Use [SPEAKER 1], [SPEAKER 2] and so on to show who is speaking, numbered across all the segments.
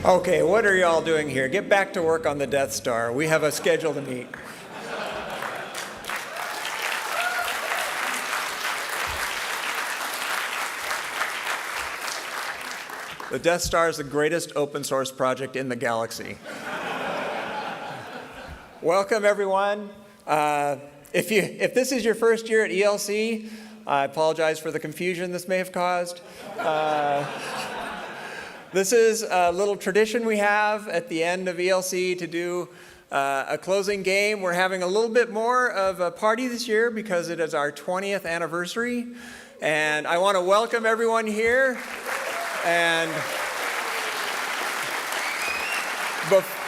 [SPEAKER 1] Okay, what are y'all doing here? Get back to work on the Death Star. We have a schedule to meet. The Death Star is the greatest open source project in the galaxy. Welcome, everyone. If this is your first year at ELC, I apologize for the confusion this may have caused. This is a little tradition we have at the end of ELC to do a closing game. We're having a little bit more of a party this year because it is our 20th anniversary. And I want to welcome everyone here. And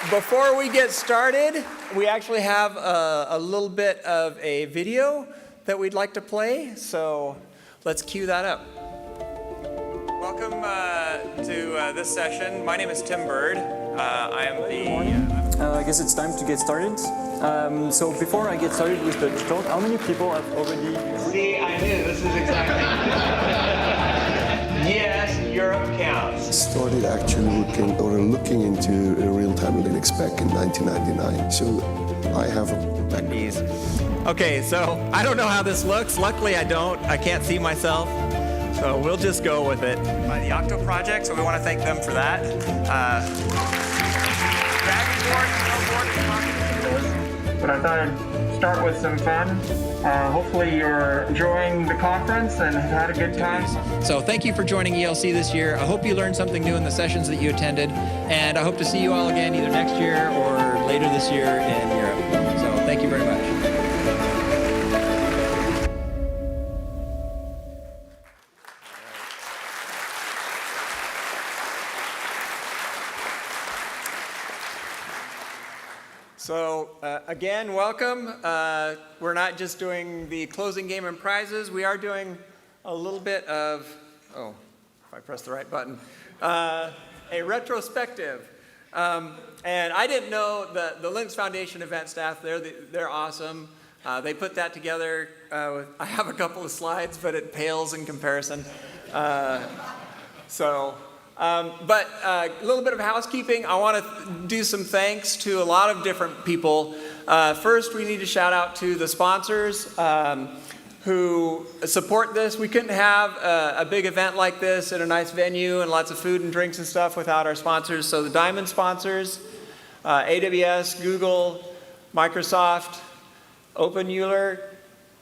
[SPEAKER 1] before we get started, we actually have a little bit of a video that we'd like to play. So let's cue that up. Welcome to this session. My name is Tim Bird. I am the...
[SPEAKER 2] I guess it's time to get started. So before I get started with the talk, how many people have already...
[SPEAKER 1] See, I knew this is exactly... Yes, Europe counts.
[SPEAKER 3] Started actually looking into real-time Linux back in 1999. So I have a background.
[SPEAKER 1] Okay, so I don't know how this looks. Luckily, I don't. I can't see myself. So we'll just go with it. By the Octo Project, so we want to thank them for that.
[SPEAKER 4] But I thought I'd start with some fun. Hopefully you're enjoying the conference and had a good time.
[SPEAKER 1] So thank you for joining ELC this year. I hope you learned something new in the sessions that you attended. And I hope to see you all again either next year or later this year in Europe. So thank you very much. So again, welcome. We're not just doing the closing game and prizes. We are doing a little bit of, if I press the right button, a retrospective. And I didn't know the Linux Foundation event staff, they're awesome. They put that together. I have a couple of slides, but it pales in comparison. But a little bit of housekeeping. I want to do some thanks to a lot of different people. First, we need to shout out to the sponsors who support this. We couldn't have a big event like this at a nice venue and lots of food and drinks and stuff without our sponsors. So the Diamond sponsors, AWS, Google, Microsoft, OpenEuler,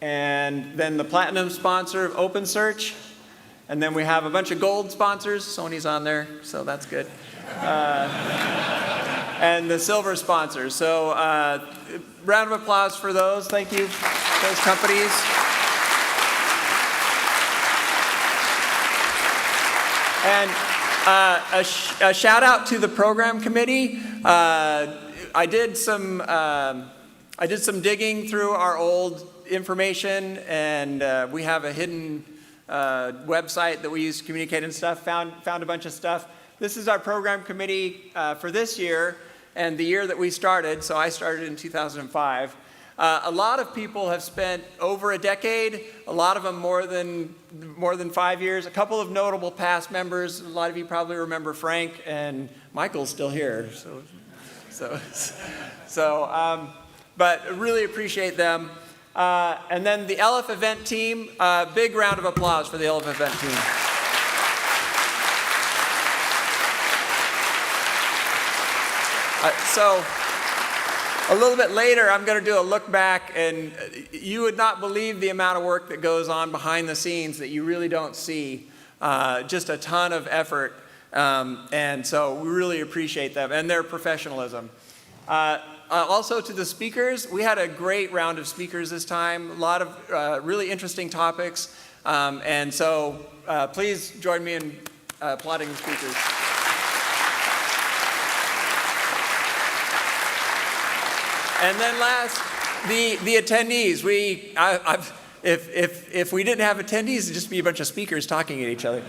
[SPEAKER 1] and then the Platinum sponsor, OpenSearch. And then we have a bunch of gold sponsors. Sony's on there, so that's good. And the silver sponsors. So round of applause for those. Thank you, those companies. And a shout out to the program committee. I did some digging through our old information, and we have a hidden website that we use to communicate and stuff, found a bunch of stuff. This is our program committee for this year and the year that we started. So I started in 2005. A lot of people have spent over a decade, a lot of them more than 5 years. A couple of notable past members. A lot of you probably remember Frank, and Michael's still here. But really appreciate them. And then the LF event team, big round of applause for the LF event team. So a little bit later, I'm going to do a look back, and you would not believe the amount of work that goes on behind the scenes that you really don't see. Just a ton of effort, and so we really appreciate them and their professionalism. Also to the speakers, we had a great round of speakers this time, a lot of really interesting topics, and so please join me in applauding the speakers. And then last, the attendees. If we didn't have attendees, it'd just be a bunch of speakers talking at each other.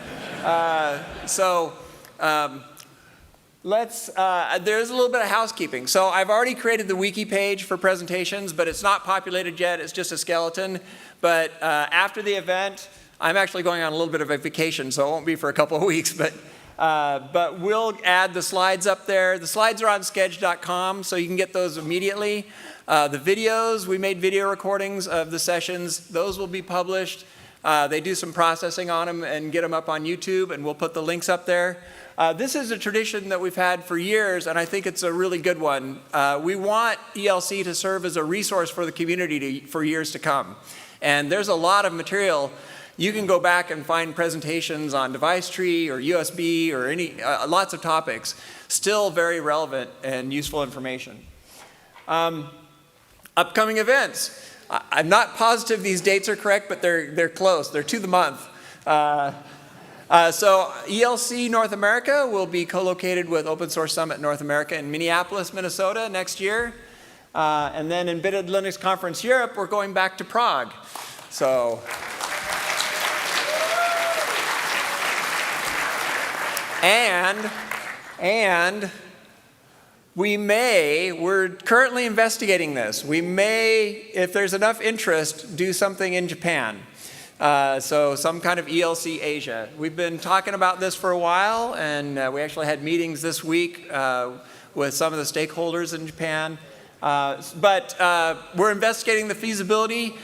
[SPEAKER 1] There's a little bit of housekeeping. So I've already created the wiki page for presentations, but it's not populated yet. It's just a skeleton. But after the event, I'm actually going on a little bit of a vacation, so it won't be for a couple of weeks. But But we'll add the slides up there. The slides are on sketch.com, so you can get those immediately. The videos, we made video recordings of the sessions. Those will be published. They do some processing on them and get them up on YouTube, and we'll put the links up there. This is a tradition that we've had for years, and I think it's a really good one. We want ELC to serve as a resource for the community for years to come. And there's a lot of material. You can go back and find presentations on device tree or USB or lots of topics. Still very relevant and useful information. Upcoming events. I'm not positive these dates are correct, but they're close. They're to the month. So ELC North America will be co-located with Open Source Summit North America in Minneapolis, Minnesota next year. And then Embedded Linux Conference Europe, we're going back to Prague. So, and we're currently investigating this. We may, if there's enough interest, do something in Japan. So some kind of ELC Asia. We've been talking about this for a while, and we actually had meetings this week with some of the stakeholders in Japan. But we're investigating the feasibility.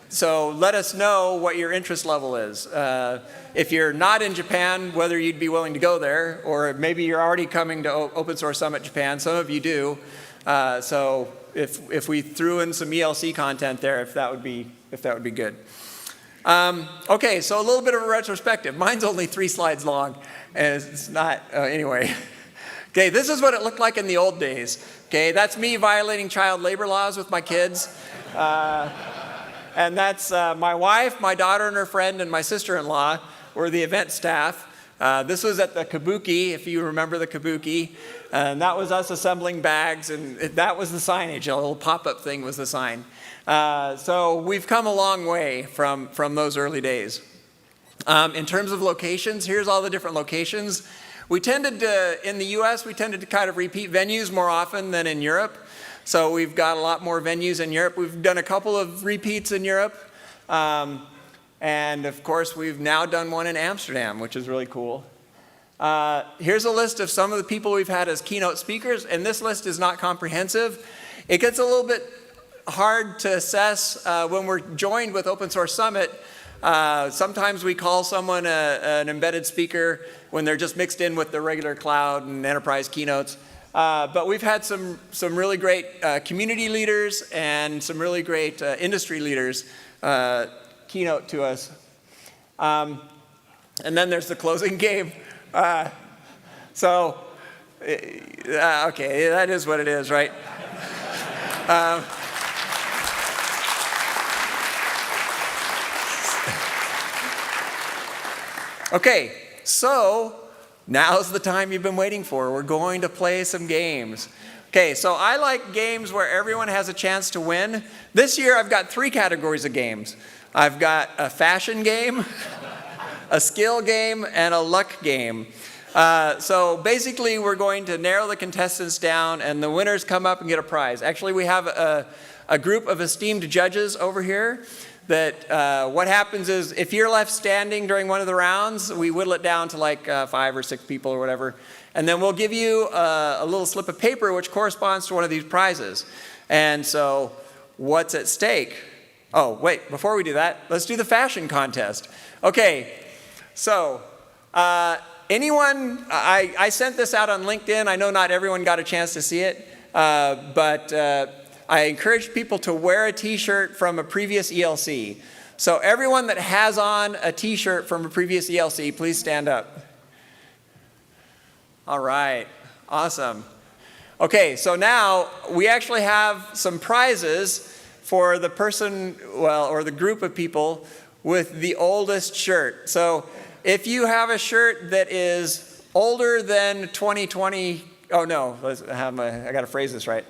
[SPEAKER 1] So let us know what your interest level is. If you're not in Japan, whether you'd be willing to go there, or maybe you're already coming to Open Source Summit Japan. Some of you do. So if we threw in some ELC content there, if that would be good. Okay, so a little bit of a retrospective. Mine's only 3 slides long, and it's not, anyway. Okay, this is what it looked like in the old days. Okay, that's me violating child labor laws with my kids. And that's my wife, my daughter and her friend, and my sister-in-law were the event staff. This was at the Kabuki, if you remember the Kabuki. And that was us assembling bags, and that was the signage. A little pop-up thing was the sign. So we've come a long way from those early days. In terms of locations, here's all the different locations. We tended to, in the US, we tended to kind of repeat venues more often than in Europe. So we've got a lot more venues in Europe. We've done a couple of repeats in Europe. And of course, we've now done one in Amsterdam, which is really cool. Here's a list of some of the people we've had as keynote speakers, and this list is not comprehensive. It gets a little bit hard to assess when we're joined with Open Source Summit. Sometimes we call someone an embedded speaker when they're just mixed in with the regular cloud and enterprise keynotes. But we've had some really great community leaders and some really great industry leaders keynote to us. And then there's the closing game. Okay, that is what it is, right? Okay, so now's the time you've been waiting for. We're going to play some games. Okay, so I like games where everyone has a chance to win. This year I've got 3 categories of games. I've got a fashion game, a skill game, and a luck game. So basically we're going to narrow the contestants down and the winners come up and get a prize. Actually, we have a group of esteemed judges over here that what happens is if you're left standing during one of the rounds, we whittle it down to like 5 or 6 people or whatever. And then we'll give you a little slip of paper which corresponds to one of these prizes. And so what's at stake? Oh, wait, before we do that, let's do the fashion contest. Okay, so anyone, I sent this out on LinkedIn. I know not everyone got a chance to see it, but I encourage people to wear a t-shirt from a previous ELC. So everyone that has on a t-shirt from a previous ELC, please stand up. All right, awesome. Okay, so now we actually have some prizes for the person, well, or the group of people with the oldest shirt. So if you have a shirt that is older than 2020, oh no, I got to phrase this right.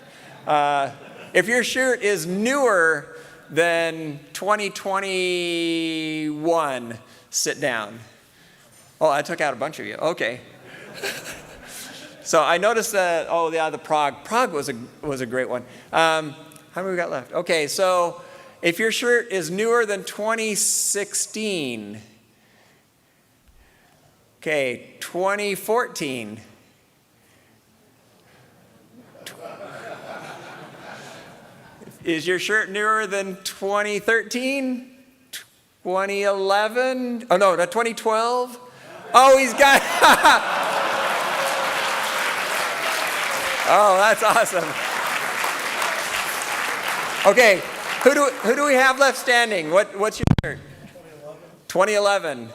[SPEAKER 1] If your shirt is newer than 2021, sit down. Oh, I took out a bunch of you. Okay. So I noticed that, oh yeah, the Prague. Prague was a great one. How many we got left? Okay, so if your shirt is newer than 2016, Okay, 2014. Is your shirt newer than 2013? 2011? Oh no, 2012? Oh, he's got. Oh, that's awesome. Okay, who do we have left standing? What's your shirt? 2011.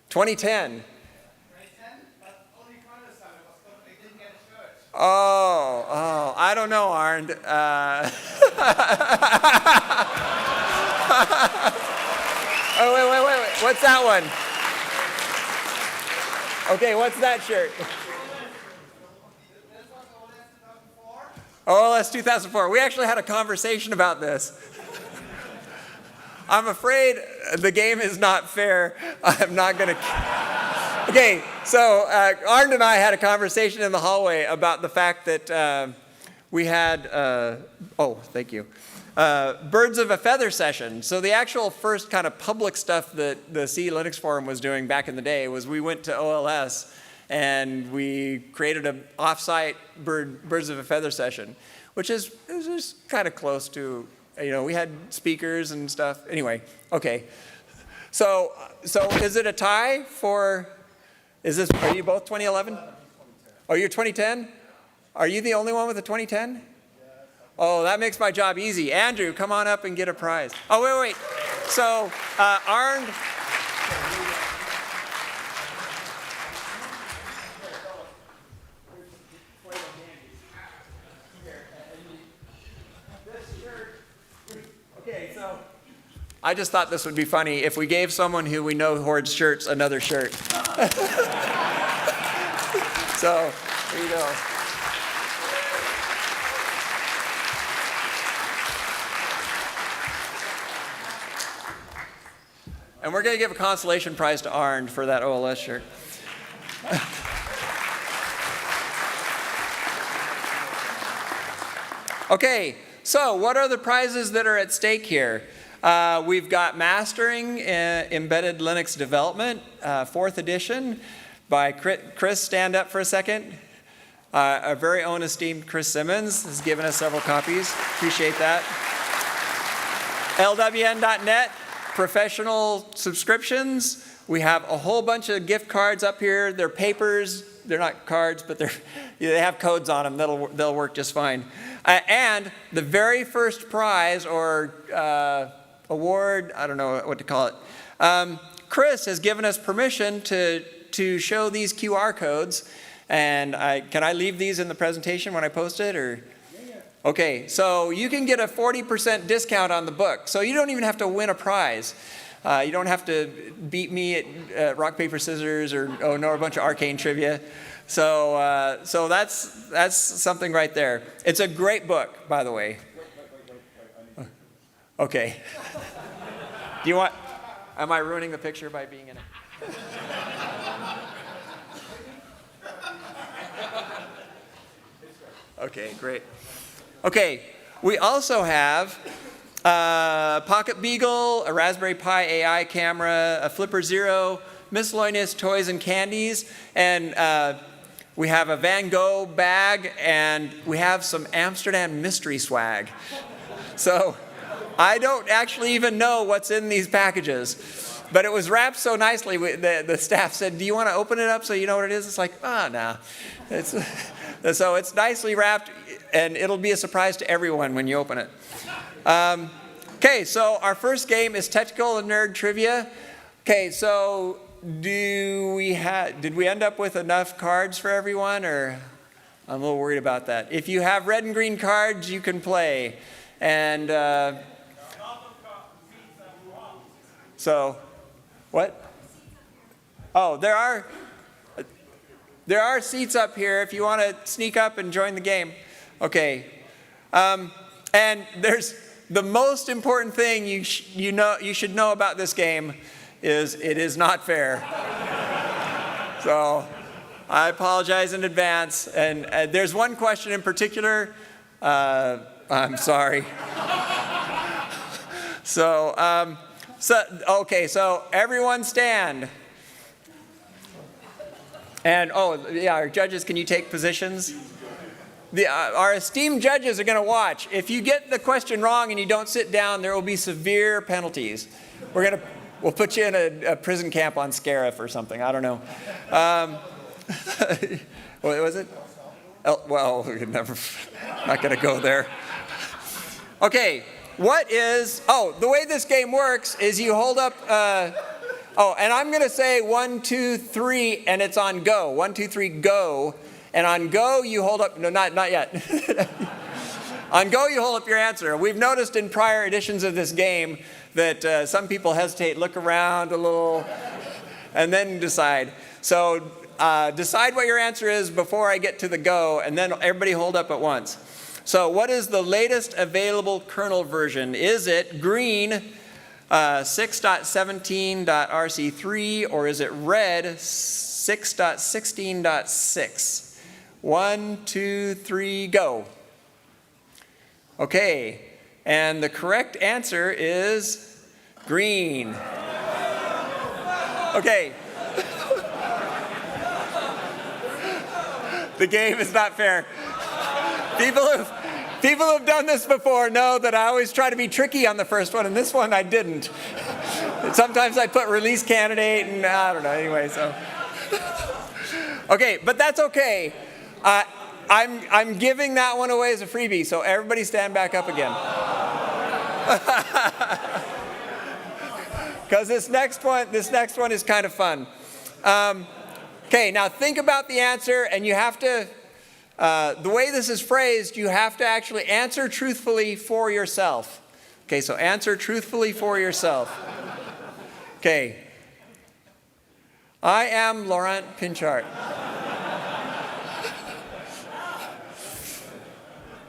[SPEAKER 1] 2010. Oh, I don't know, Arnd. Oh, wait. What's that one? Okay, what's that shirt? Oh, that's 2004. We actually had a conversation about this. I'm afraid the game is not fair. I'm not going to. Okay, so Arnd and I had a conversation in the hallway about the fact that we had, thank you, birds of a feather session. So the actual first kind of public stuff that the C Linux forum was doing back in the day was we went to OLS and we created an offsite birds of a feather session, which is just kind of close to, we had speakers and stuff. Anyway, okay. So is it a tie for, are you both 2011? Oh, you're 2010? Are you the only one with a 2010? Oh, that makes my job easy. Andrew, come on up and get a prize. Oh, wait. So, Arnd. Okay, so I just thought this would be funny if we gave someone who we know hoards shirts another shirt. So, there you go. And we're going to give a consolation prize to Arnd for that OLS shirt. Okay, so what are the prizes that are at stake here? We've got Mastering Embedded Linux Development, 4th edition by Chris. Stand up for a second. Our very own esteemed Chris Simmons has given us several copies. Appreciate that. LWN.net. Professional subscriptions. We have a whole bunch of gift cards up here. They're papers. They're not cards, but they have codes on them. They'll work just fine. And the very first prize or award, I don't know what to call it. Chris has given us permission to show these QR codes. And can I leave these in the presentation when I post it, or? Okay, so you can get a 40% discount on the book. So you don't even have to win a prize. You don't have to beat me at rock, paper, scissors or know a bunch of arcane trivia. So that's something right there. It's a great book, by the way. Okay. Do you want? Am I ruining the picture by being in it? Okay, great. Okay, we also have a Pocket Beagle, a Raspberry Pi AI camera, a Flipper Zero, miscellaneous toys and candies, and we have a Van Gogh bag, and we have some Amsterdam mystery swag. So I don't actually even know what's in these packages, but it was wrapped so nicely. The staff said, "Do you want to open it up so you know what it is?" It's like, nah. So it's nicely wrapped, and it'll be a surprise to everyone when you open it. Okay, so our first game is Technical and Nerd Trivia. Okay, so did we end up with enough cards for everyone, or I'm a little worried about that. If you have red and green cards, you can play. And so, what? Oh, there are seats up here if you want to sneak up and join the game. Okay. And there's the most important thing you should know about this game is it is not fair. So I apologize in advance. And there's one question in particular. I'm sorry. So everyone stand. And, oh, yeah, our judges, can you take positions? Our esteemed judges are going to watch. If you get the question wrong and you don't sit down, there will be severe penalties. We'll put you in a prison camp on Scarif or something. I don't know. What was it? Well, not going to go there. Okay, the way this game works is you hold up, and I'm going to say 1, 2, 3, and it's on go. 1, 2, 3, go. And on go, you hold up, no, not yet. On go, you hold up your answer. We've noticed in prior editions of this game that some people hesitate, look around a little, and then decide. So decide what your answer is before I get to the go, and then everybody hold up at once. So what is the latest available kernel version? Is it green 6.17.rc3, or is it red 6.16.6? 1, 2, 3, go. Okay, and the correct answer is green. Okay. The game is not fair. People who've done this before know that I always try to be tricky on the first one, and this one I didn't. Sometimes I put release candidate, and I don't know, anyway, so. Okay, but that's okay. I'm giving that one away as a freebie, so everybody stand back up again. Because this next one is kind of fun. Okay, now think about the answer, and you have to, the way this is phrased, you have to actually answer truthfully for yourself. Okay, so answer truthfully for yourself. Okay. I am Laurent Pinchart.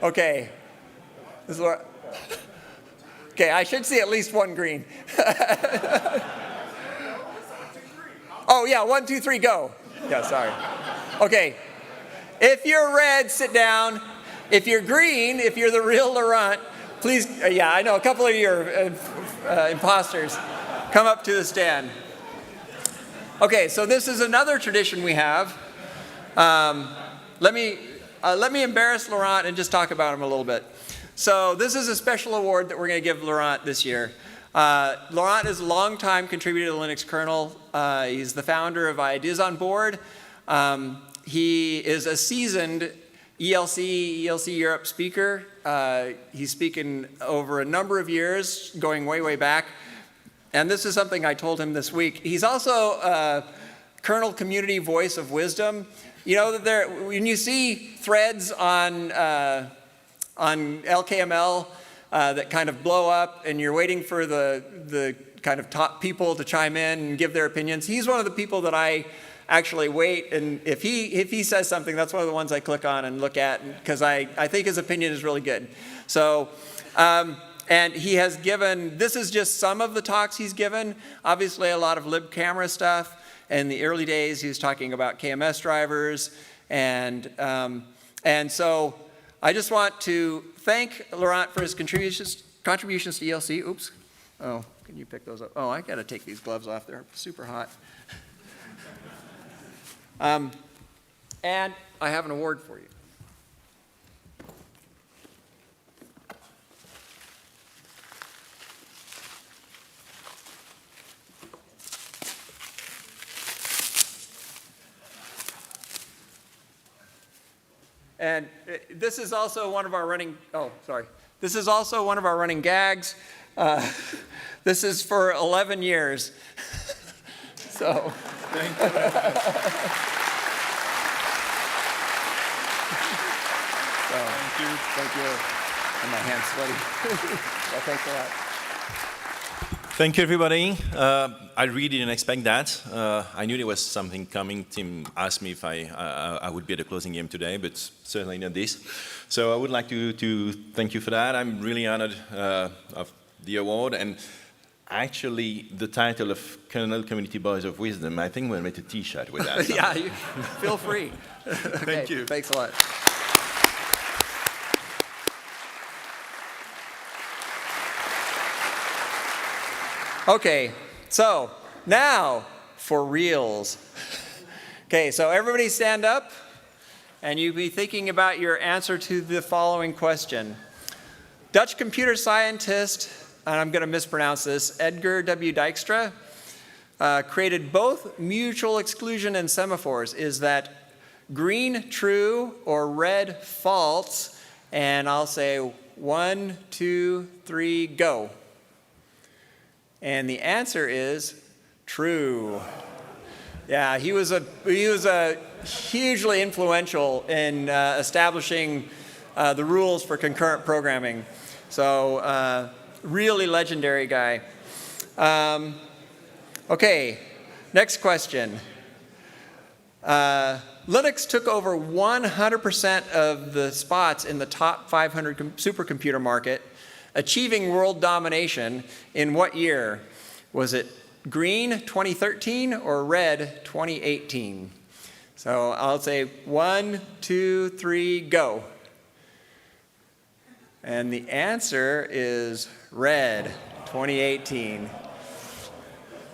[SPEAKER 1] Okay. This is Laurent. Okay, I should see at least one green. Oh, yeah, 1, 2, 3, go. Yeah, sorry. Okay. If you're red, sit down. If you're green, if you're the real Laurent, please, yeah, I know a couple of you are imposters. Come up to the stand. Okay, so this is another tradition we have. Let me embarrass Laurent and just talk about him a little bit. So this is a special award that we're going to give Laurent this year. Laurent is a longtime contributor to the Linux kernel. He's the founder of Ideas on Board. He is a seasoned ELC Europe speaker. He's speaking over a number of years, going way, way back. And this is something I told him this week. He's also a kernel community voice of wisdom. You know that when you see threads on LKML that kind of blow up, and you're waiting for the kind of top people to chime in and give their opinions, he's one of the people that I actually wait, and if he says something, that's one of the ones I click on and look at, because I think his opinion is really good. So. And he has given, this is just some of the talks he's given, obviously a lot of libcamera stuff. In the early days, he was talking about KMS drivers. And so I just want to thank Laurent for his contributions to ELC. Oops. Oh, can you pick those up? Oh, I got to take these gloves off. They're super hot. And I have an award for you. And this is also one of our running, This is also one of our running gags. This is for 11 years. So. Thank you. Thank you. And my hand's sweaty. Well, thanks a lot.
[SPEAKER 5] Thank you, everybody. I really didn't expect that. I knew there was something coming. Tim asked me if I would be at the closing game today, but certainly not this. So I would like to thank you for that. I'm really honored of the award. And actually, the title of Kernel Community Voice of Wisdom, I think we'll make a T-shirt with that.
[SPEAKER 1] Yeah, feel free.
[SPEAKER 5] Thank you.
[SPEAKER 1] Thanks a lot. Okay, so now for reals. Okay, so everybody stand up, and you be thinking about your answer to the following question. Dutch computer scientist, and I'm going to mispronounce this, Edgar W. Dijkstra, created both mutual exclusion and semaphores. Is that green true or red false? And I'll say 1, 2, 3, go. And the answer is true. Yeah, he was a hugely influential in establishing the rules for concurrent programming. So really legendary guy. Okay, next question. Linux took over 100% of the spots in the top 500 supercomputer market, achieving world domination in what year? Was it green 2013 or red 2018? So I'll say 1, 2, 3, go. And the answer is red 2018.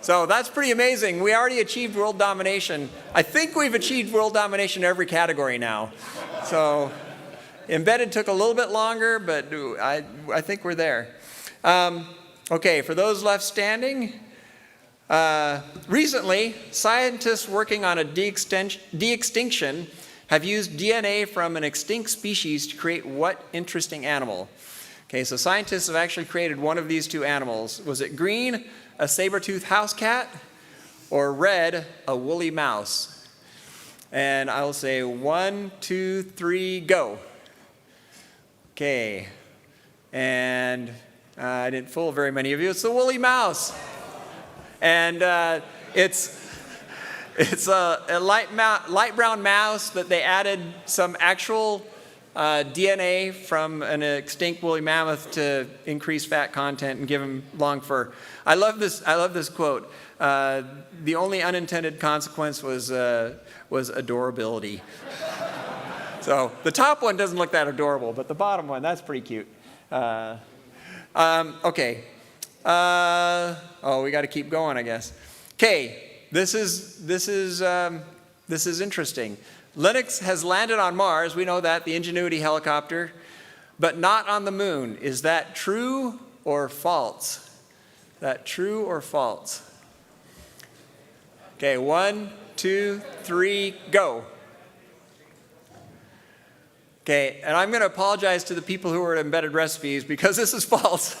[SPEAKER 1] So that's pretty amazing. We already achieved world domination. I think we've achieved world domination in every category now. So embedded took a little bit longer, but I think we're there. Okay, for those left standing, recently, scientists working on a de-extinction have used DNA from an extinct species to create what interesting animal? Okay, so scientists have actually created one of these two animals. Was it green, a saber-toothed house cat, or red, a woolly mouse? And I'll say 1, 2, 3, go. Okay, and I didn't fool very many of you. It's the woolly mouse. And it's a light brown mouse that they added some actual DNA from an extinct woolly mammoth to increase fat content and give him long fur. I love this quote. The only unintended consequence was adorability. So the top one doesn't look that adorable, but the bottom one, that's pretty cute. Okay. We got to keep going, I guess. Okay, this is interesting. Linux has landed on Mars. We know that, the Ingenuity helicopter, but not on the moon. Is that true or false? Is that true or false? Okay, 1, 2, 3, go. Okay, and I'm going to apologize to the people who are at Embedded Recipes because this is false.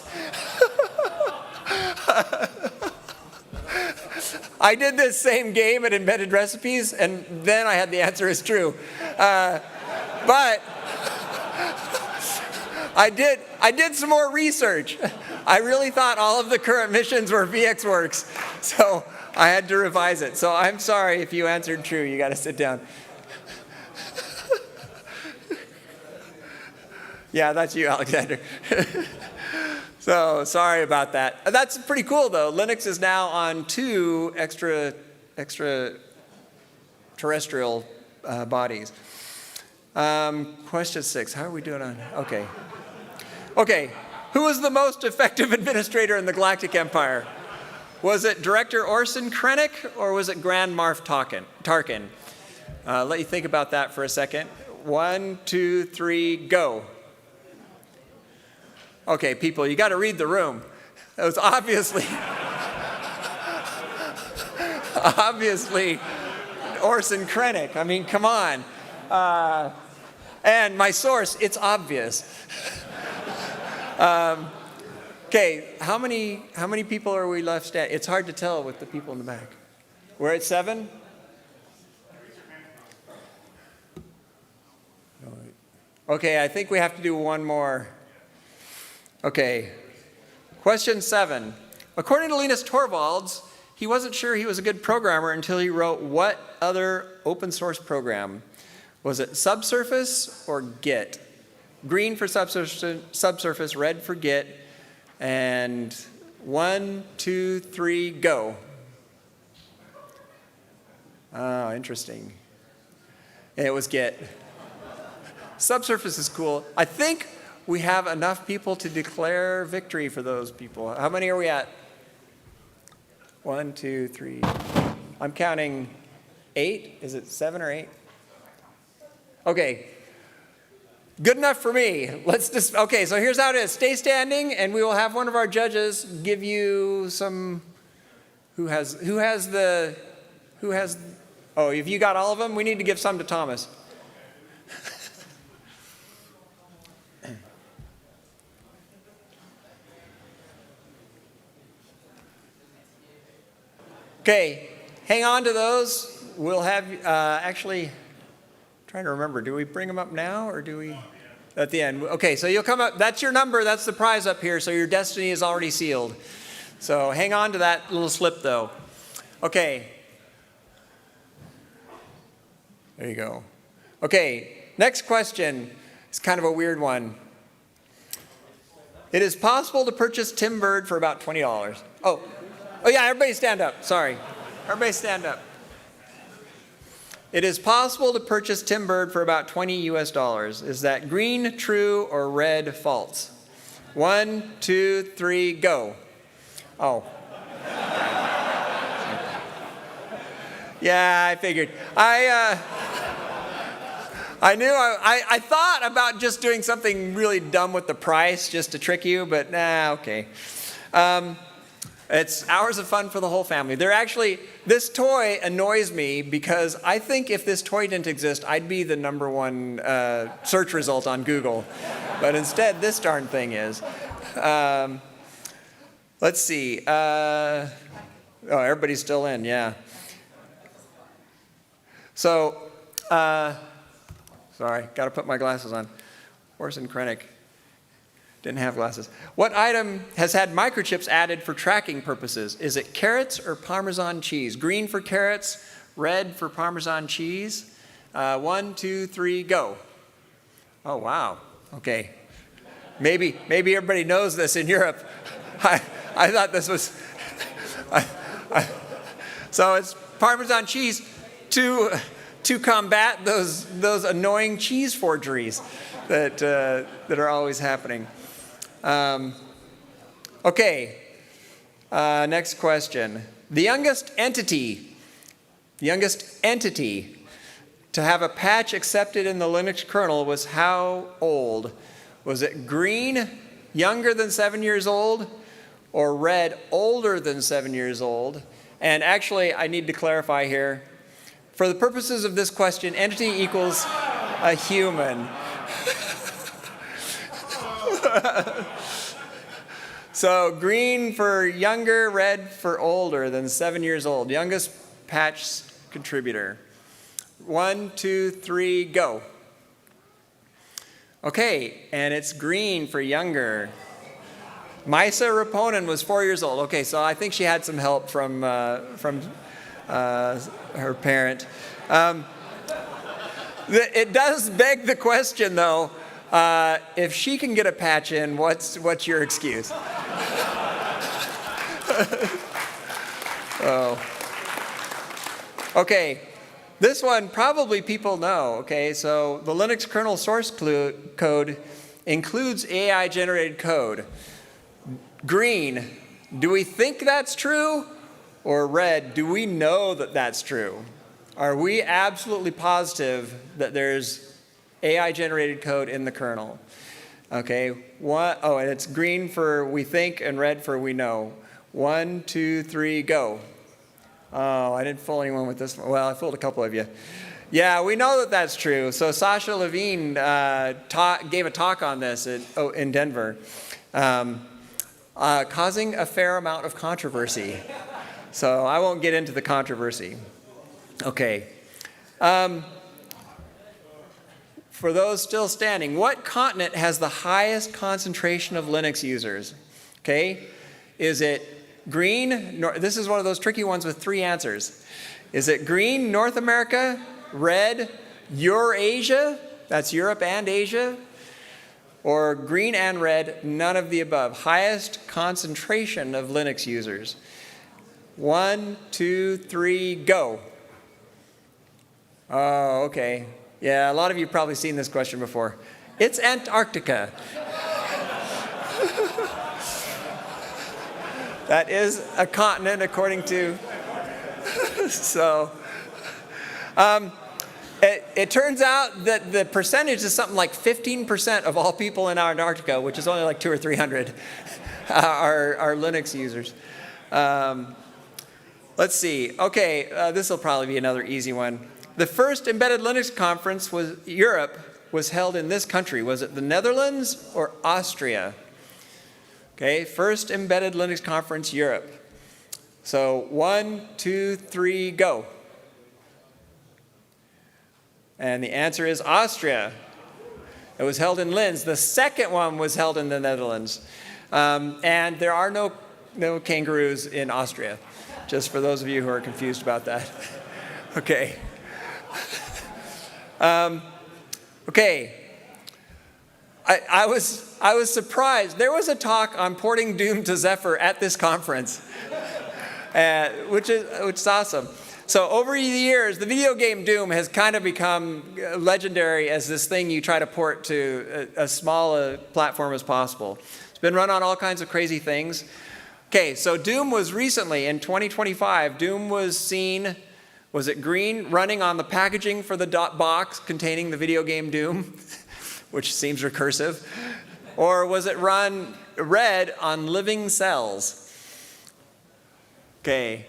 [SPEAKER 1] I did this same game at Embedded Recipes, and then I had the answer as true. But I did some more research. I really thought all of the current missions were VxWorks, so I had to revise it. So I'm sorry if you answered true. You got to sit down. Yeah, that's you, Alexander. So sorry about that. That's pretty cool, though. Linux is now on 2 extraterrestrial bodies. Question 6. How are we doing on? Okay. Okay. Who was the most effective administrator in the Galactic Empire? Was it Director Orson Krennic or was it Grand Marf Tarkin? Let you think about that for a second. 1, 2, 3, go. Okay, people, you got to read the room. It was obviously Orson Krennic. I mean, come on. And my source, it's obvious. Okay, how many people are we left standing? It's hard to tell with the people in the back. We're at 7? Okay, I think we have to do one more. Okay, question 7. According to Linus Torvalds, he wasn't sure he was a good programmer until he wrote what other open source program? Was it Subsurface or Git? Green for Subsurface, red for Git, and 1, 2, 3, go. Oh, interesting. It was Git. Subsurface is cool. I think we have enough people to declare victory for those people. How many are we at? 1, 2, 3. I'm counting 8? Is it 7 or 8? Okay. Good enough for me. Okay, so here's how it is. Stay standing, and we will have one of our judges give you some, oh, if you got all of them, we need to give some to Thomas. Okay, hang on to those. We'll have, actually, trying to remember, do we bring them up now or do we at the end? Okay, so you'll come up, that's your number, that's the prize up here, so your destiny is already sealed. So hang on to that little slip though. Okay. There you go. Okay, next question is kind of a weird one. It is possible to purchase Tim Bird for about $20. Oh yeah, everybody stand up, sorry. Everybody stand up. It is possible to purchase Tim Bird for about $20 US. Is that green, true, or red, false? 1, 2, 3, go. Oh. Yeah, I figured. I knew, I thought about just doing something really dumb with the price just to trick you, but nah, okay. It's hours of fun for the whole family. This toy annoys me because I think if this toy didn't exist, I'd be the #1 search result on Google. But instead, this darn thing is. Let's see. Oh, everybody's still in, yeah. So, sorry, got to put my glasses on. Horse and Krennic. Didn't have glasses. What item has had microchips added for tracking purposes? Is it carrots or Parmesan cheese? Green for carrots, red for Parmesan cheese. 1, 2, 3, go. Oh, wow. Okay. Maybe everybody knows this in Europe. I thought this was... So it's Parmesan cheese to combat those annoying cheese forgeries that are always happening. Okay, next question. The youngest entity to have a patch accepted in the Linux kernel was how old? Was it green, younger than 7 years old, or red, older than 7 years old? And actually, I need to clarify here. For the purposes of this question, entity equals a human. So green for younger, red for older than 7 years old. Youngest patch contributor. 1, 2, 3, go. Okay, and it's green for younger. Maisa Raponen was 4 years old. Okay, so I think she had some help from her parent. It does beg the question, though. If she can get a patch in, what's your excuse? Oh. Okay, this one probably people know. Okay, so the Linux kernel source code includes AI-generated code. Green, do we think that's true? Or red, do we know that that's true? Are we absolutely positive that there's AI-generated code in the kernel? Okay, oh, and it's green for we think and red for we know. 1, 2, 3, go. Oh, I didn't fool anyone with this one. Well, I fooled a couple of you. Yeah, we know that that's true. So Sasha Levine gave a talk on this in Denver, causing a fair amount of controversy. So I won't get into the controversy. Okay. For those still standing, what continent has the highest concentration of Linux users? Okay. Is it green? This is one of those tricky ones with 3 answers. Is it green, North America, red, Eurasia? That's Europe and Asia. Or green and red, none of the above. Highest concentration of Linux users. 1, 2, 3, go. Oh, okay. Yeah, a lot of you have probably seen this question before. It's Antarctica. That is a continent according to, so, It turns out that the percentage is something like 15% of all people in Antarctica, which is only like 200 or 300, are Linux users. Let's see. Okay, this will probably be another easy one. The first embedded Linux conference was held in this country. Was it the Netherlands or Austria? Okay, first embedded Linux conference, Europe. So 1, 2, 3, go. And the answer is Austria. It was held in Linz. The second one was held in the Netherlands. And there are no kangaroos in Austria, just for those of you who are confused about that. Okay. Okay. I was surprised. There was a talk on porting Doom to Zephyr at this conference, which is awesome. So over the years, the video game Doom has kind of become legendary as this thing you try to port to as small a platform as possible. It's been run on all kinds of crazy things. Okay, so Doom was recently, in 2025, Doom was seen, was it green, running on the packaging for the box containing the video game Doom, which seems recursive, or was it run red on living cells? Okay.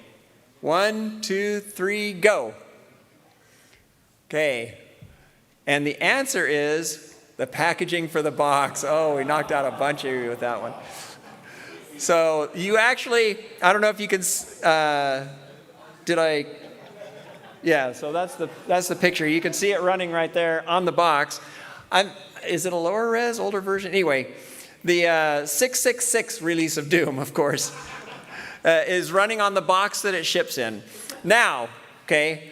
[SPEAKER 1] 1, 2, 3, go. Okay. And the answer is the packaging for the box. Oh, we knocked out a bunch of you with that one. So you actually, I don't know if you can, yeah, so that's the picture. You can see it running right there on the box. Is it a lower res, older version? Anyway, the 666 release of Doom, of course, is running on the box that it ships in. Now, okay,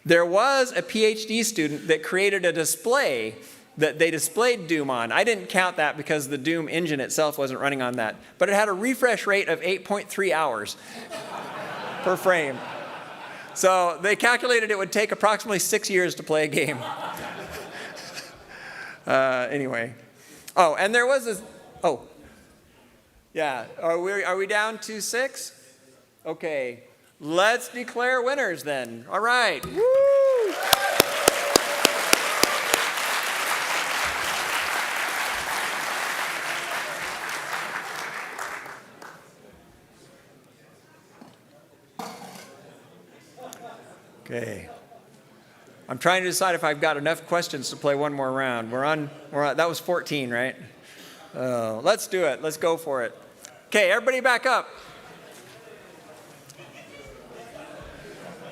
[SPEAKER 1] there was a PhD student that created a display that they displayed Doom on. I didn't count that because the Doom engine itself wasn't running on that. But it had a refresh rate of 8.3 hours per frame. So they calculated it would take approximately 6 years to play a game. Anyway. Oh, and there was this, oh. Yeah, are we down to 6? Okay, let's declare winners then. All right, woo! Okay, I'm trying to decide if I've got enough questions to play one more round. We're on that was 14, right? Let's do it, let's go for it. Okay, everybody back up.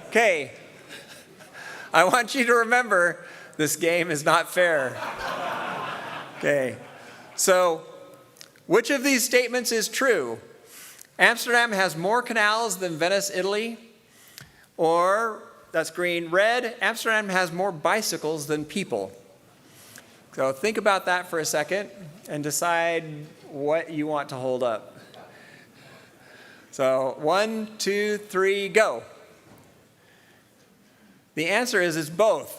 [SPEAKER 1] Okay, I want you to remember this game is not fair. Okay, so which of these statements is true? Amsterdam has more canals than Venice, Italy. Or, that's green. Red, Amsterdam has more bicycles than people. So think about that for a second and decide what you want to hold up. So 1, 2, 3, go. The answer is it's both.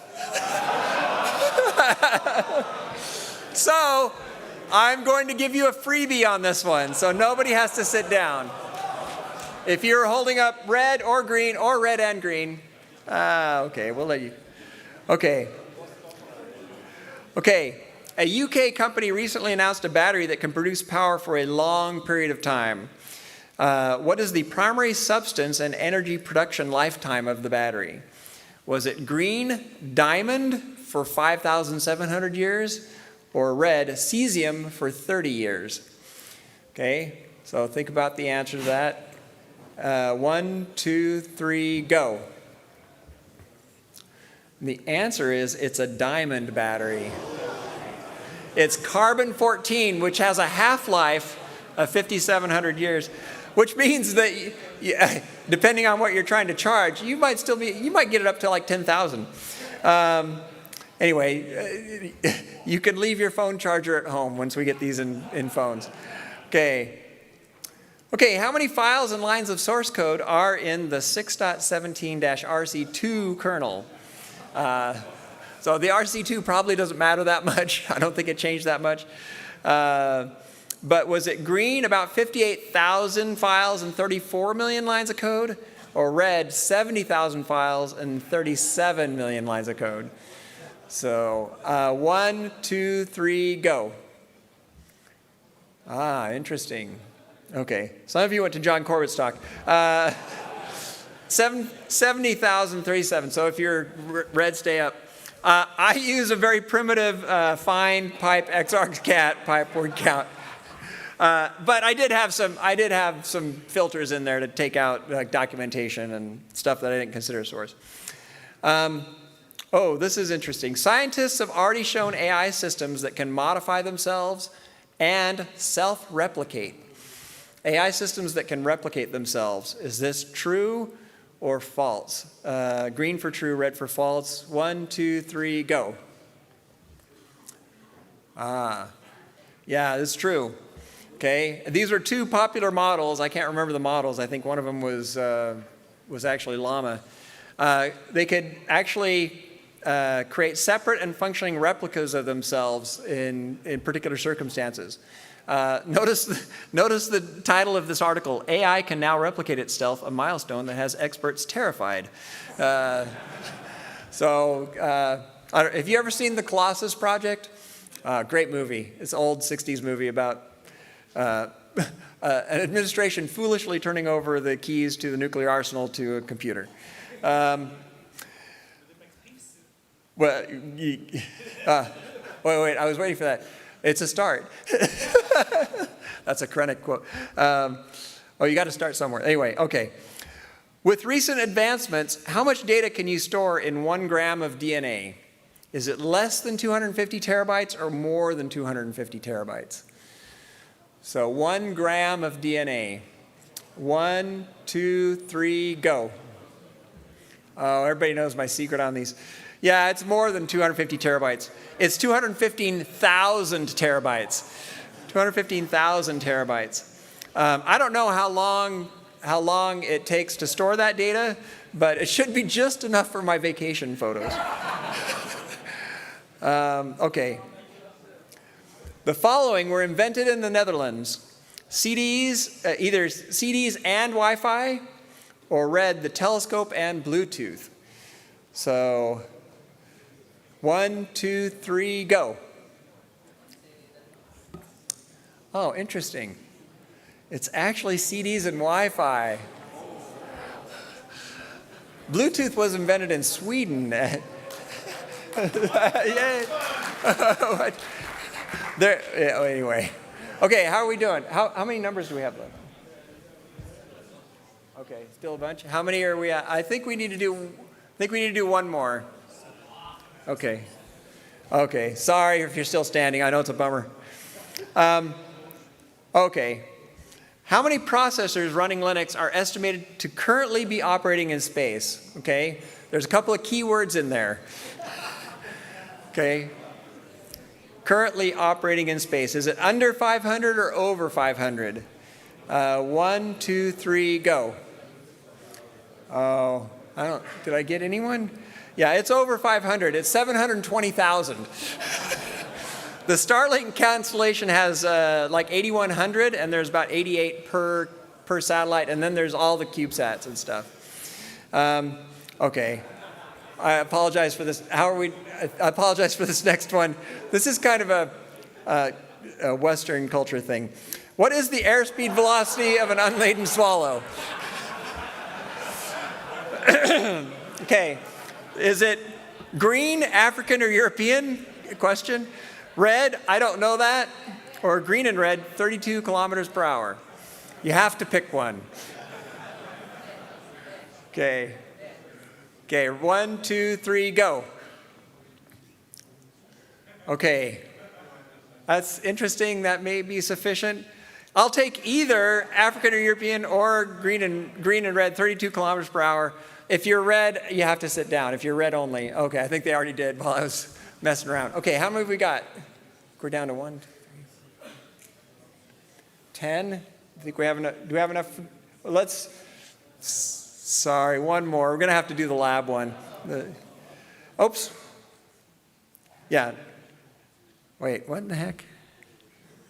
[SPEAKER 1] So I'm going to give you a freebie on this one, so nobody has to sit down. If you're holding up red or red and green, okay, we'll let you. Okay. Okay, a UK company recently announced a battery that can produce power for a long period of time. What is the primary substance and energy production lifetime of the battery? Was it green, diamond for 5,700 years, or red, cesium for 30 years? Okay, so think about the answer to that. 1, 2, 3, go. The answer is it's a diamond battery. It's carbon-14, which has a half-life of 5,700 years, which means that, depending on what you're trying to charge, you might get it up to like 10,000. Anyway, you can leave your phone charger at home once we get these in phones. Okay. Okay, how many files and lines of source code are in the 6.17-RC2 kernel? So the RC2 probably doesn't matter that much. I don't think it changed that much. But was it green, about 58,000 files and 34 million lines of code? or read 70,000 files and 37 million lines of code. So 1, 2, 3, go. Ah, interesting. Okay, some of you went to John Corbett's talk. 70,037, so if you're read, stay up. I use a very primitive find pipe xargs pipe word count. But I did have some filters in there to take out documentation and stuff that I didn't consider a source. Oh, this is interesting. Scientists have already shown AI systems that can modify themselves and self-replicate. AI systems that can replicate themselves. Is this true or false? Green for true, red for false. 1, 2, 3, go. Ah, yeah, it's true. Okay, these were two popular models. I can't remember the models. I think one of them was actually Llama. They could actually create separate and functioning replicas of themselves in particular circumstances. Notice the title of this article, AI can now replicate itself, a milestone that has experts terrified. Have you ever seen the Colossus Project? Great movie. It's an old 60s movie about an administration foolishly turning over the keys to the nuclear arsenal to a computer. Wait, I was waiting for that. It's a start. That's a Krennic quote. You got to start somewhere. Anyway, okay. With recent advancements, how much data can you store in 1 gram of DNA? Is it less than 250 terabytes or more than 250 terabytes? So 1 gram of DNA. 1, 2, 3, go. Oh, everybody knows my secret on these. Yeah, it's more than 250 terabytes. It's 215,000 terabytes. 215,000 terabytes. I don't know how long it takes to store that data, but it should be just enough for my vacation photos. Okay. The following were invented in the Netherlands. CDs, either CDs and Wi-Fi, or read the telescope and Bluetooth. So 1, 2, 3, go. Oh, interesting. It's actually CDs and Wi-Fi. Bluetooth was invented in Sweden. Yay. Anyway. Okay, how are we doing? How many numbers do we have left? Okay, still a bunch. How many are we at? I think we need to do one more. Okay. Okay, sorry if you're still standing. I know it's a bummer. Okay. How many processors running Linux are estimated to currently be operating in space? Okay. There's a couple of keywords in there. Okay. Currently operating in space. Is it under 500 or over 500? 1, 2, 3, go. Oh, did I get anyone? Yeah, it's over 500. It's 720,000. The Starlink constellation has like 8,100, and there's about 88 per satellite, and then there's all the CubeSats and stuff. Okay. I apologize for this. I apologize for this next one. This is kind of a Western culture thing. What is the airspeed velocity of an unladen swallow? Okay. Is it green, African, or European? Question. Red, I don't know that. Or green and red, 32 kilometers per hour. You have to pick one. Okay. Okay, 1, 2, 3, go. Okay. That's interesting. That may be sufficient. I'll take either African or European or green and red, 32 kilometers per hour. If you're red, you have to sit down. If you're red only, okay, I think they already did while I was messing around. Okay, how many have we got? We're down to 1, 2, 3, 10. I think we have enough. Do we have enough? Sorry, one more. We're going to have to do the lab one. Oops. Yeah. Wait, what in the heck?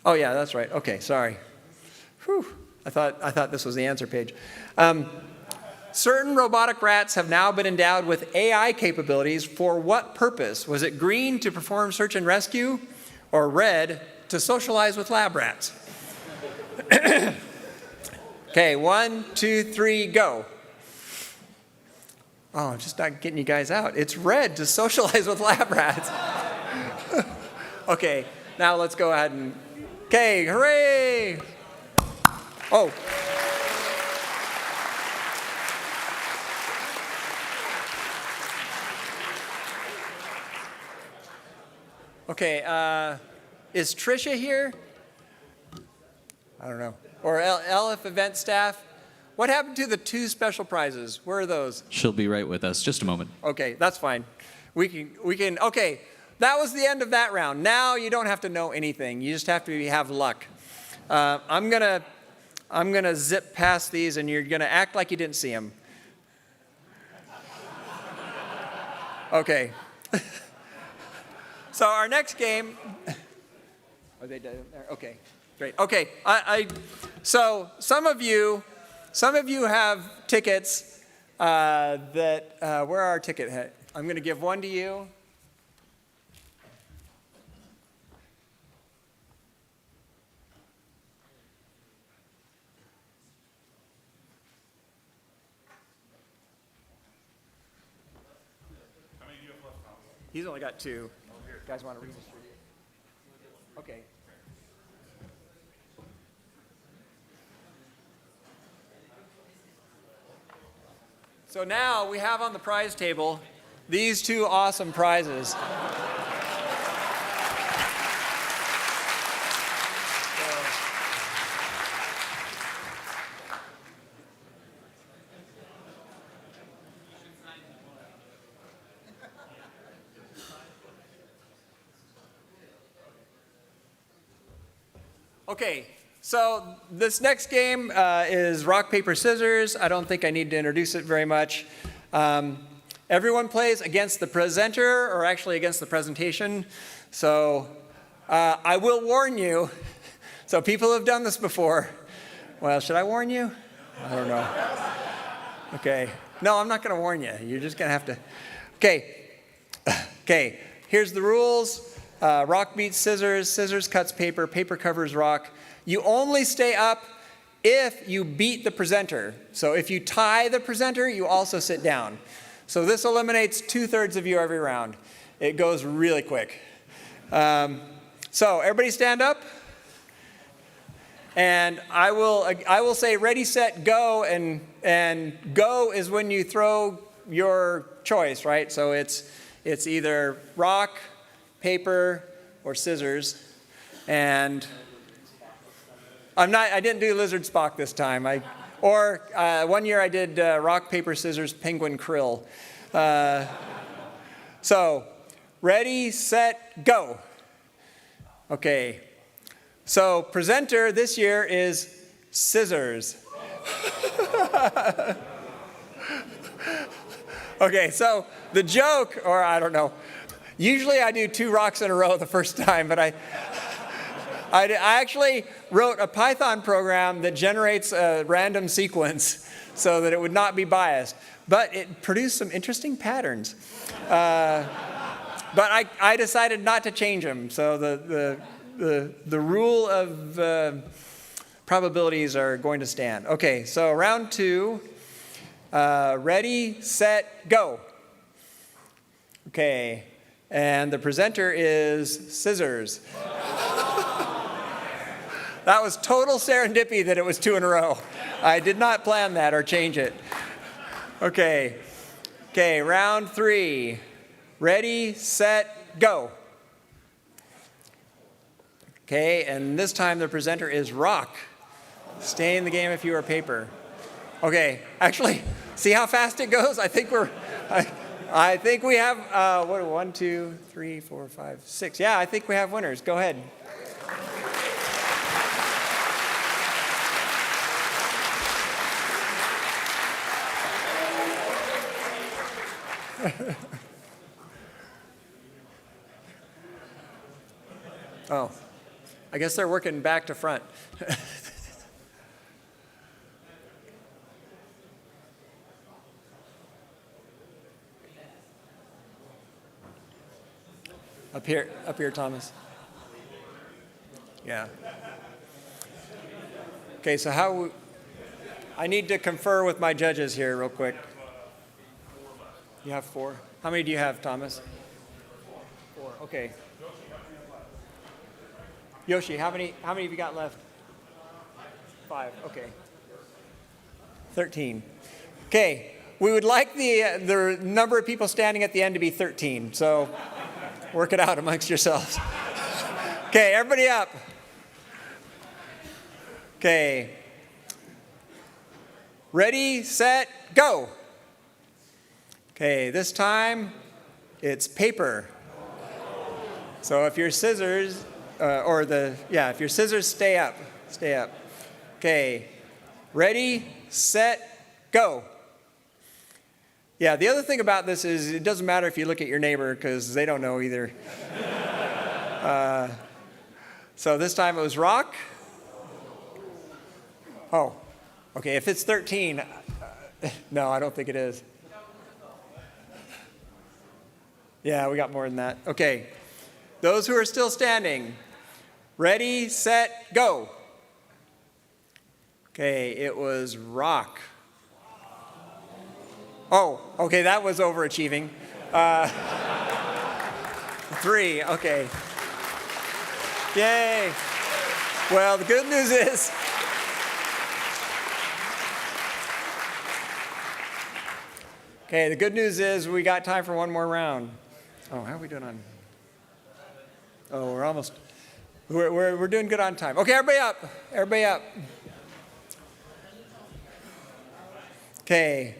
[SPEAKER 1] Oh, yeah, that's right. Okay, sorry. Whew. I thought this was the answer page. certain robotic rats have now been endowed with AI capabilities. For what purpose? Was it green to perform search and rescue, or red to socialize with lab rats? Okay, 1, 2, 3, go. Oh, I'm just not getting you guys out. It's red to socialize with lab rats. Okay, now let's go ahead and, okay, hooray! Oh. Okay, is Trisha here? I don't know. Or LF event staff? What happened to the 2 special prizes? Where are those?
[SPEAKER 6] She'll be right with us. Just a moment.
[SPEAKER 1] Okay, that's fine. We can, okay. That was the end of that round. Now you don't have to know anything. You just have to have luck. I'm gonna zip past these, and you're gonna act like you didn't see them. Okay. So our next game. Are they down there? Okay, great. Okay, so some of you have tickets that. Where are our ticket? I'm going to give one to you. He's only got 2. You guys want to redistribute? Okay. So now we have on the prize table these 2 awesome prizes. Okay, so this next game is rock, paper, scissors. I don't think I need to introduce it very much. Everyone plays against the presenter, or actually against the presentation. So I will warn you. So people have done this before. Well, should I warn you? I don't know. Okay. No, I'm not going to warn you. You're just going to have to. Okay. Okay. Here's the rules. Rock beats scissors, scissors cuts paper, paper covers rock. You only stay up if you beat the presenter. So if you tie the presenter, you also sit down. So this eliminates 2/3 of you every round. It goes really quick. So everybody stand up. And I will say ready, set, go, and go is when you throw your choice, right? So it's either rock, paper, or scissors. And I didn't do lizard Spock this time. One year I did rock, paper, scissors, penguin, krill. So ready, set, go. Okay. So presenter this year is scissors. Okay, so the joke, or I don't know, usually I do 2 rocks in a row the first time, but I actually wrote a Python program that generates a random sequence so that it would not be biased. But it produced some interesting patterns. But I decided not to change them. So the rule of probabilities are going to stand. Okay, so round 2. Ready, set, go. Okay. And the presenter is scissors. That was total serendipity that it was 2 in a row. I did not plan that or change it. Okay. Okay, round 3. Ready, set, go. Okay, and this time the presenter is rock. Stay in the game if you are paper. Okay, actually, see how fast it goes? I think we have, 1, 2, 3, 4, 5, 6. Yeah, I think we have winners. Go ahead. Oh, I guess they're working back to front. Up here, Thomas. Yeah. Okay, so I need to confer with my judges here real quick. You have 4? How many do you have, Thomas? 4, okay. Yoshi, how many have you got left? 5, okay. 13. Okay, we would like the number of people standing at the end to be 13, so work it out amongst yourselves. Okay, everybody up. Okay. Ready, set, go. Okay, this time it's paper. So if your scissors, if your scissors, stay up. Okay, ready, set, go. Yeah, the other thing about this is it doesn't matter if you look at your neighbor because they don't know either. So this time it was rock. Oh, okay, if it's 13, no, I don't think it is. Yeah, we got more than that. Okay, those who are still standing, ready, set, go. Okay, it was rock. Oh, okay, that was overachieving. 3, okay. Yay. Well, the good news is, we got time for one more round. Oh, how are we doing on? Oh, we're almost. We're doing good on time. Okay, everybody up. Everybody up. Okay.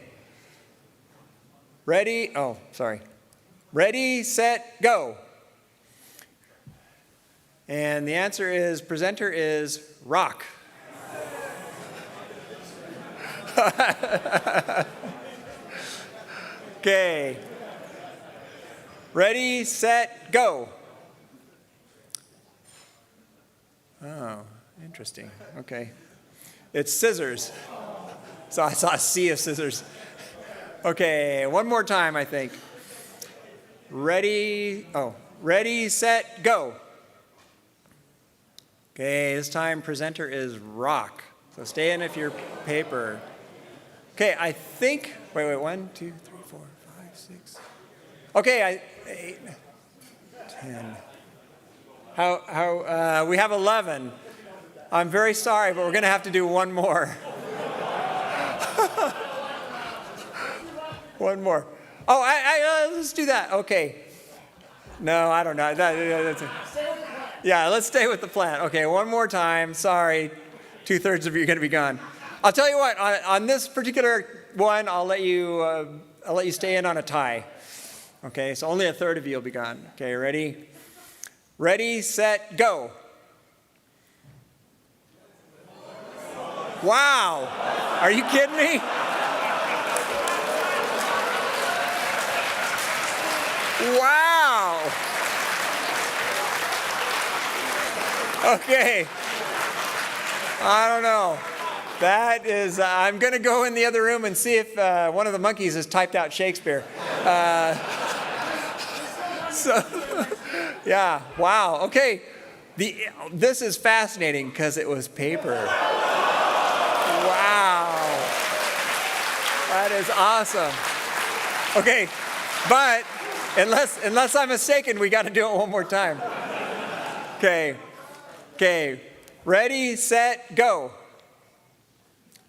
[SPEAKER 1] Ready? Oh, sorry. Ready, set, go. And the answer is, presenter is rock. Okay. Ready, set, go. Oh, interesting. Okay. It's scissors. So I saw a sea of scissors. Okay, one more time, I think. Ready, set, go. Okay, this time presenter is rock. So stay in if you're paper. Okay, I think, wait, 1, 2, 3, 4, 5, 6. Okay, 8, 10. We have 11. I'm very sorry, but we're going to have to do one more. One more. Oh, let's do that. Okay. No, I don't know. Yeah, let's stay with the plan. Okay, one more time. Sorry, 2/3 of you are going to be gone. I'll tell you what. On this particular one, I'll let you stay in on a tie. Okay, so only 1/3 of you will be gone. Okay, ready? Ready, set, go. Wow. Are you kidding me? Wow. Okay. I don't know. That is, I'm going to go in the other room and see if one of the monkeys has typed out Shakespeare. Yeah, wow. Okay. This is fascinating because it was paper. Wow. That is awesome. Okay, but unless I'm mistaken, we got to do it one more time. Okay. Ready, set, go.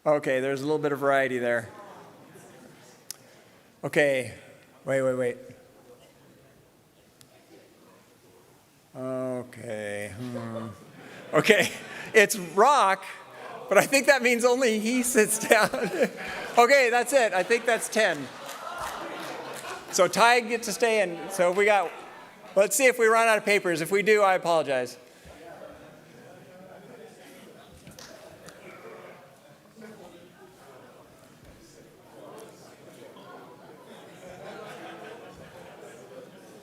[SPEAKER 1] Okay, there's a little bit of variety there. Okay. Wait. Okay. Okay, it's rock, but I think that means only he sits down. Okay, that's it. I think that's 10. So Ty gets to stay in. So let's see if we run out of papers. If we do, I apologize.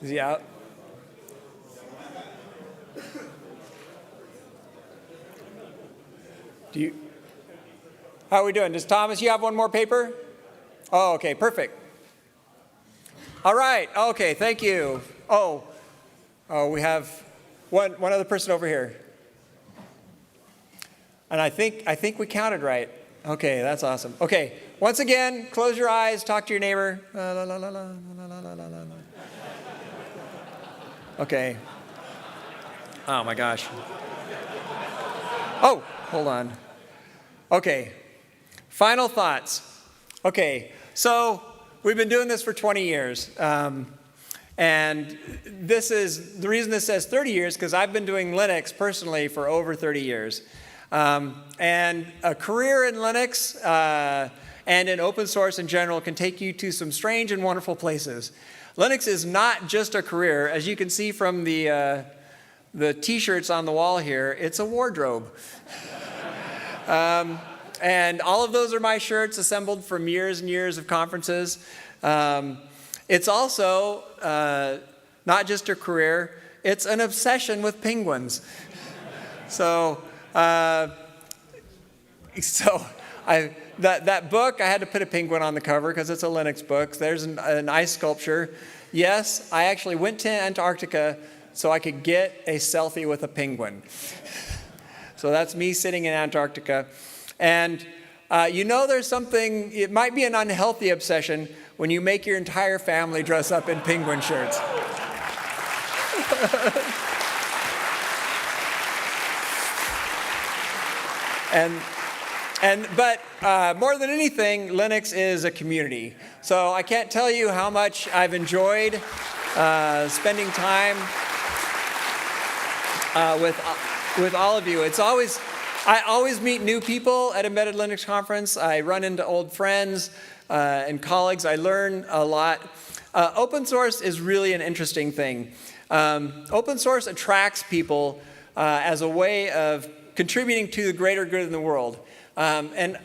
[SPEAKER 1] Is he out? How are we doing? Does Thomas, you have one more paper? Oh, okay, perfect. All right, okay, thank you. Oh, Oh, we have one other person over here. And I think we counted right. Okay, that's awesome. Okay, once again, close your eyes, talk to your neighbor. La, la, la, la, la, la, la, la, la, la. Okay. Oh my gosh. Oh, hold on. Okay, final thoughts. Okay, so we've been doing this for 20 years. And the reason this says 30 years, because I've been doing Linux personally for over 30 years. And a career in Linux and in open source in general can take you to some strange and wonderful places. Linux is not just a career. As you can see from the t-shirts on the wall here, it's a wardrobe. And all of those are my shirts assembled from years and years of conferences. It's also not just a career, it's an obsession with penguins. That book, I had to put a penguin on the cover because it's a Linux book. There's an ice sculpture. Yes, I actually went to Antarctica so I could get a selfie with a penguin. So that's me sitting in Antarctica. And there's something, it might be an unhealthy obsession when you make your entire family dress up in penguin shirts. But more than anything, Linux is a community. So I can't tell you how much I've enjoyed spending time with all of you. I always meet new people at Embedded Linux Conference. I run into old friends and colleagues. I learn a lot. Open source is really an interesting thing. Open source attracts people as a way of contributing to the greater good in the world. I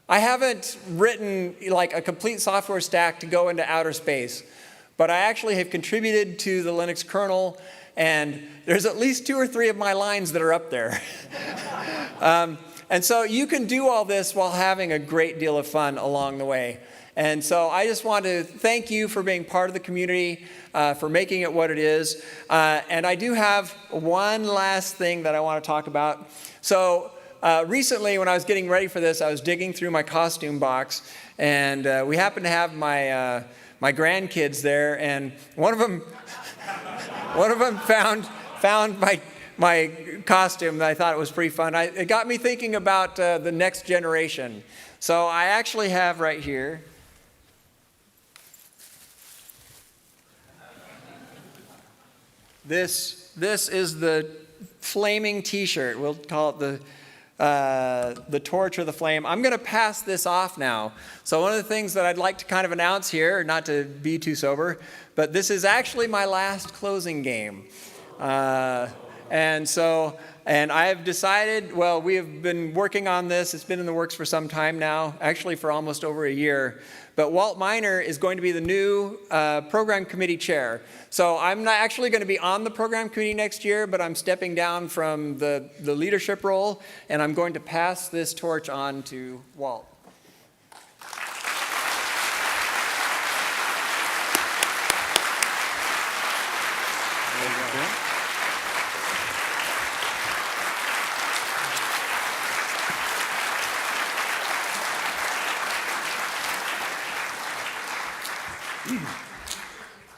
[SPEAKER 1] haven't written like a complete software stack to go into outer space, but I actually have contributed to the Linux kernel, and there's at least 2 or 3 of my lines that are up there. And so you can do all this while having a great deal of fun along the way. And so I just want to thank you for being part of the community, for making it what it is. And I do have one last thing that I want to talk about. So recently, when I was getting ready for this, I was digging through my costume box, and we happened to have my grandkids there, and one of them found my costume that I thought it was pretty fun. It got me thinking about the next generation. So I actually have right here. This is the flaming T-shirt. We'll call it the torch or the flame. I'm going to pass this off now. So one of the things that I'd like to kind of announce here, not to be too sober, but this is actually my last closing game. And I have decided, well, we have been working on this. It's been in the works for some time now, actually for almost over a year. But Walt Miner is going to be the new program committee chair. So I'm not actually going to be on the program committee next year, but I'm stepping down from the leadership role, and I'm going to pass this torch on to Walt.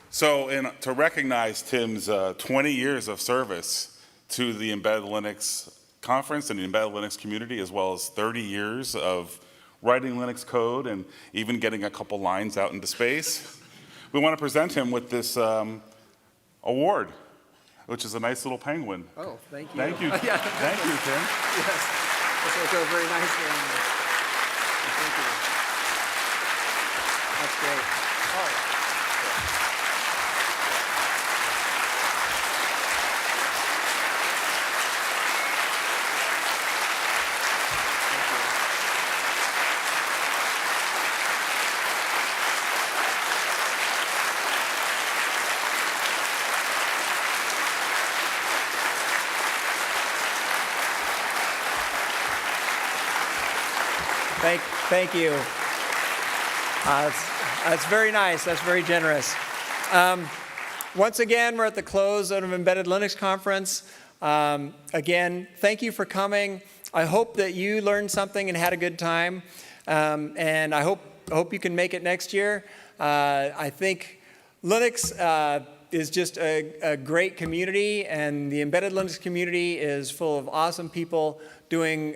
[SPEAKER 7] So to recognize Tim's 20 years of service to the Embedded Linux Conference and the Embedded Linux community, as well as 30 years of writing Linux code and even getting a couple lines out into space, we want to present him with this award, which is a nice little penguin.
[SPEAKER 1] Oh, thank you.
[SPEAKER 7] Thank you.
[SPEAKER 1] Yeah.
[SPEAKER 7] Thank you, Tim.
[SPEAKER 1] Yes, this will go very nicely on there. Thank you. That's great. Oh. Thank you. That's very nice. That's very generous. Once again, we're at the close of Embedded Linux Conference. Again, thank you for coming. I hope that you learned something and had a good time. And I hope you can make it next year. I think Linux is just a great community, and the Embedded Linux community is full of awesome people doing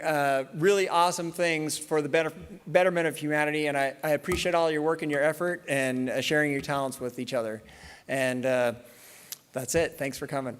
[SPEAKER 1] really awesome things for the betterment of humanity. And I appreciate all your work and your effort and sharing your talents with each other. And that's it. Thanks for coming.